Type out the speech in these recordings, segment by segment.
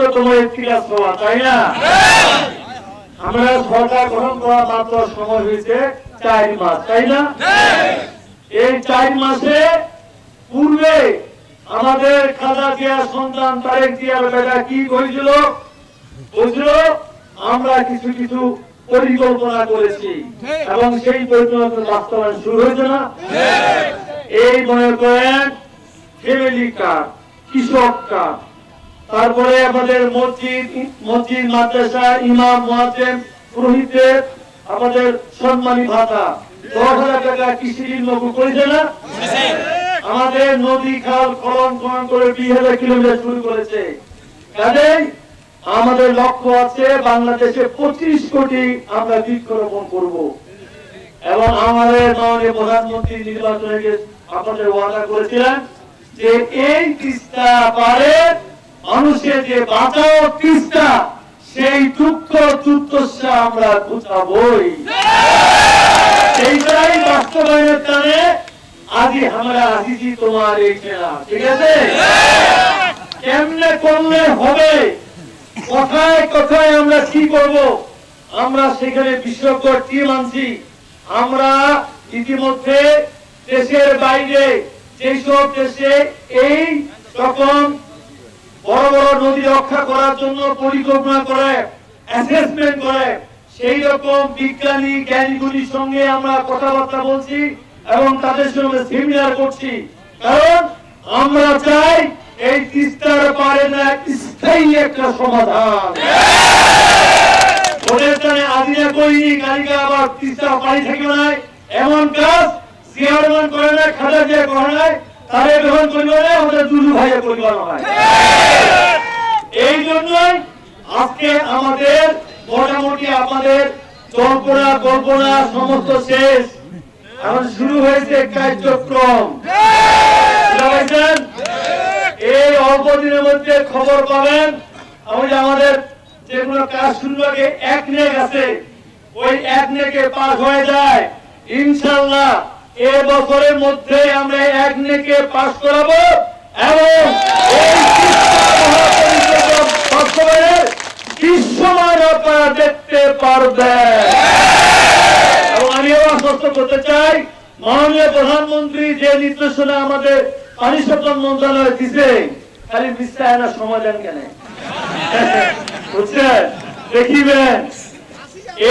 ন্যূনতম ইতিহাস হওয়া, তাই না? আমরা সরকার গঠন করা মাত্র সময় হয়েছে 4 মাস, তাই না? এই 4 মাসে পূর্বে আমাদের খাজা জিয়ার সন্তান তারেক জিয়ার বেটা কি করেছিল? বলছিল আমরা কিছু কিছু পরিকল্পনা করেছি এবং সেই পরিকল্পনা বাস্তবায়ন শুরু হয়েছে না? এই মনে করেন ফ্যামিলি কার্ড, কৃষক কার্ড, তারপরে আমাদের মসজিদ মাদ্রাসা ইমাম মুয়াজ্জিন পুরোহিতদের আমাদের সম্মানী ভাতা 10,000 টাকা কৃষি ঋণ মকুব করেছে না? আমাদের নদী খাল খনন করে 20,000 কিলোমিটার শুরু করেছে। কাজেই আমাদের লক্ষ্য আছে বাংলাদেশে 25 কোটি আমরা বৃক্ষরোপণ করব এবং আমাদের মাননীয় প্রধানমন্ত্রী নির্বাচনে আপনাদের ওয়াদা করেছিলেন যে এই তিস্তা পারে মানুষের যে বাঁচাও তিস্তা সেই দুঃখ দুর্দশা আমরা ঘুচাবই। সেইটাই বাস্তবায়নের টানে আজি আমরা আসিছি তোমার এই খেলা, ঠিক আছে? কেমনে করলে হবে, কথায় কথায় আমরা কি করব, আমরা সেখানে বিশেষজ্ঞ টিম আনছি। আমরা ইতিমধ্যে দেশের বাইরে যেসব দেশে এই রকম বড় বড় নদী রক্ষা করার জন্য পরিকল্পনা করে অ্যাসেসমেন্ট করে সেই রকম বিজ্ঞানী জ্ঞানীগুলির সঙ্গে আমরা কথাবার্তা বলছি এবং তাদের সঙ্গে সেমিনার করছি। কারণ আমরা চাই এই তিস্তার পারে না স্থায়ী একটা সমাধান। ওদের টানে আদিনা করিনি, কালিকা আবার তিস্তা পানি থাকবে না এমন কাজ চেয়ারম্যান করে না, খাজা জিয়া করে না, তারে গ্রহণ করবে না, ওদের দুলু ভাইয়া পরিবার হয়। এই জন্যই আজকে আমাদের মোটামুটি আমাদের কল্পনা সমস্ত শেষ, এখন শুরু হয়েছে কার্যক্রম। এই অল্প দিনের মধ্যে খবর পাবেন আমাদের যেগুলো কাজ শুরু আগে একনেক আছে, ওই একনেকে পাস হয়ে যায় ইনশাআল্লাহ এ বছরের মধ্যে আমরা একনেকে পাস করাবো এবং বাস্তবায়নের দৃশ্যমান আপনারা দেখতে পারবেন। এবং আমিও আশ্বস্ত করতে চাই মাননীয় প্রধানমন্ত্রী যে নির্দেশনা আমাদের পানি সম্পদ মন্ত্রণালয় দিছে, খালি বিস্তায় না সময় দেন কেন বুঝছেন? দেখিবেন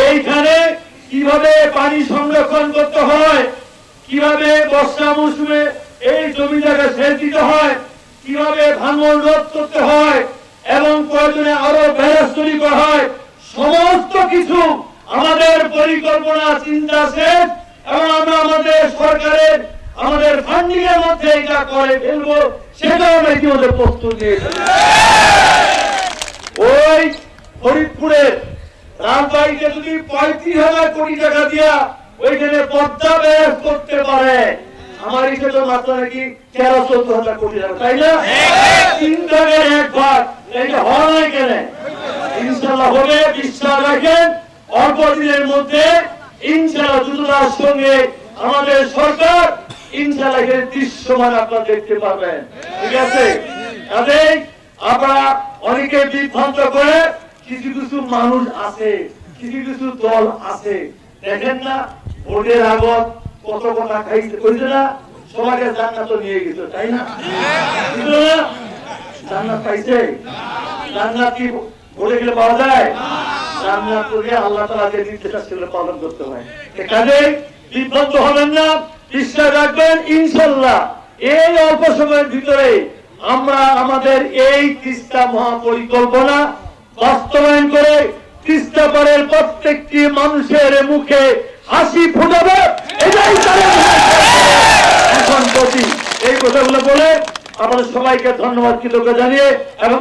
এইখানে কিভাবে পানি সংরক্ষণ করতে হয়, কিভাবে বর্ষা মৌসুমে এই জমি জায়গা সেচ দিতে হয়, কিভাবে ভাঙন রোধ করতে হয় এবং প্রয়োজনে আরো ব্যারাজ তৈরি করা হয়, সমস্ত কিছু আমাদের পরিকল্পনা চিন্তা শেষ এবং আমরা আমাদের সরকারের আমাদের ফান্ডিং এর মধ্যে এটা করে ফেলবো, সেটা আমরা ইতিমধ্যে প্রস্তুত নিয়েছি। ওই ফরিদপুরের রাজবাড়িতে যদি 35,000 কোটি টাকা দিয়া ওইখানে পদ্মা ব্যারাজ করতে পারে, আমার ইচ্ছে তো মাত্র নাকি 13-14,000 কোটি টাকা, তাই না? 3 ভাগের 1 ভাগ এইটা হয় না কেন? ইনশাআল্লাহ হবে, বিশ্বাস রাখেন অল্প দিনের মধ্যে ইনশাআল্লাহ দ্রুততার সঙ্গে আমাদের সরকার ইনশাআল্লাহ এর দৃশ্যমান আপনারা দেখতে পাবেন, ঠিক আছে? কাজেই আপনারা অনেকে বিভ্রান্ত করে কিছু কিছু মানুষ আছে, কিছু কিছু দল আছে, দেখেন না ভোটের আগত কত কথা খাইছে, কইছে না সবাইকে জান্নাত নিয়ে গেছে, তাই না? জান্নাত পাইছে? জান্নাত কি ভোটে গেলে পাওয়া যায়? জান্নাত করে আল্লাহ তাআলা যে নির্দেশ সেগুলো পালন করতে হয়। কাজেই বিভ্রান্ত হবেন না, বিশ্বাস রাখবেন ইনশাআল্লাহ এই অল্প সময়ের ভিতরে আমরা আমাদের এই তিস্তা মহাপরিকল্পনা বাস্তবায়ন করে তিস্তা পাড়ের প্রত্যেকটি মানুষের মুখে হাসি ফোটাবে, এটাই এখন প্রতি। এই কথাগুলো বলে আপনাদের সবাইকে ধন্যবাদ কৃতজ্ঞতা জানিয়ে এবং